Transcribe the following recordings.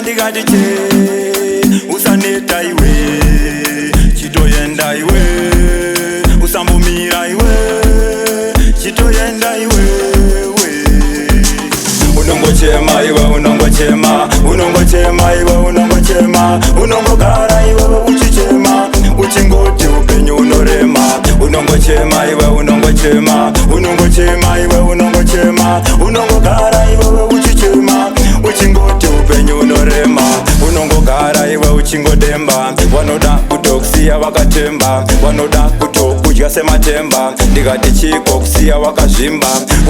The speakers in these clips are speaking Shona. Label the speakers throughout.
Speaker 1: ndikati che usaneta iwe chitoyenda iwe usambomira iwe chitoyenda iwe unongochema iwe unongochema unongochema iwe unongochema unongogara iwe uchichema uchingoti upenyu unorema unongochema iwe unongochema unongochema iwe unongochema unongogara iwe uchichema uchingoti upenyu unorema unongogara iwe uchingodemba vanoda kutokusiya vakatemba vanoda kutokudya sematemba ndikati chiko kusiya vakazvimba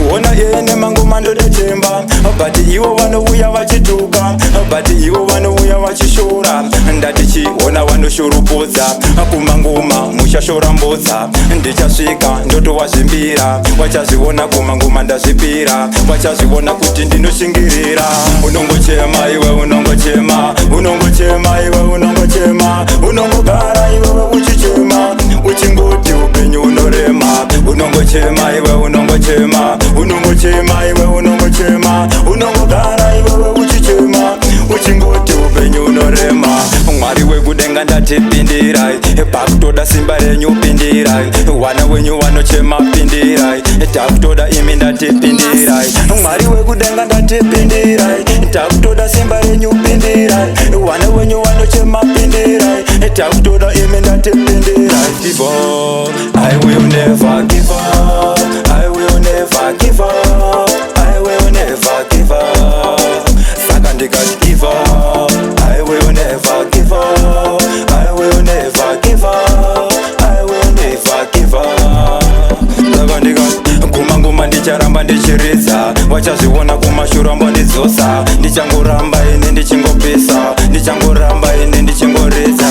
Speaker 1: uona yene mangoma ndodatemba but ivo vanouya vachituka but ivo vanouya vachishora ndati chiona vanoshurupudza kumangoma mushashora mbudza ndichasvika ndotovazvimbira vachazviona kumangoma ndazvipira vachazviona kuti ndinoshingirira unongochema iwe unongochema unongochema iwe unongochema unongogara iwe uchichema uchingoti upenyu unorema unongochema iwe unongochema unongochema iwe unongochema unongogara iwe uchichema uchingoti upenyu unorema mwari wekudenga ndatipindirai pakutoda simba renyu pindirai vana wenyu vanochema pindirai takutoda imi ndatipindirai mwari wekudenga ndatipindirai takutoda simba renyu pindirai vana wenyu vanochema pindirai takutoda imi ndatipindirai before I will never give up I will never give up I will never give up saka ndikati give up I will never give up I will never give up I will never give up saka ndikati kumangoma ndicharamba ndichiridza vachazviona kumashuro mbondidzosa ndichangoramba ini ndichingopisa ndichangoramba ini ndichingoridza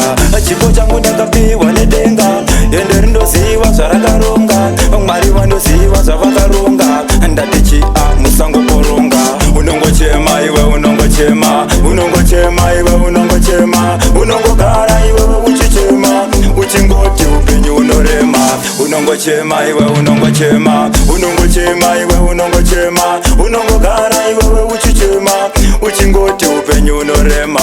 Speaker 1: chipo changu ndakapiwa nedenga ende rindoziva zvarakaronga mwari vanoziva zvavakaronga ndatichi musangokoronga unongochema iwe unongochema unongochema iwe unongochema unongogara iwe uchichema uchingoti upenyu unorema unongochema iwe unongochema unongochema iwe unongochema unongogara iwe uchichema uchingoti upenyu unorema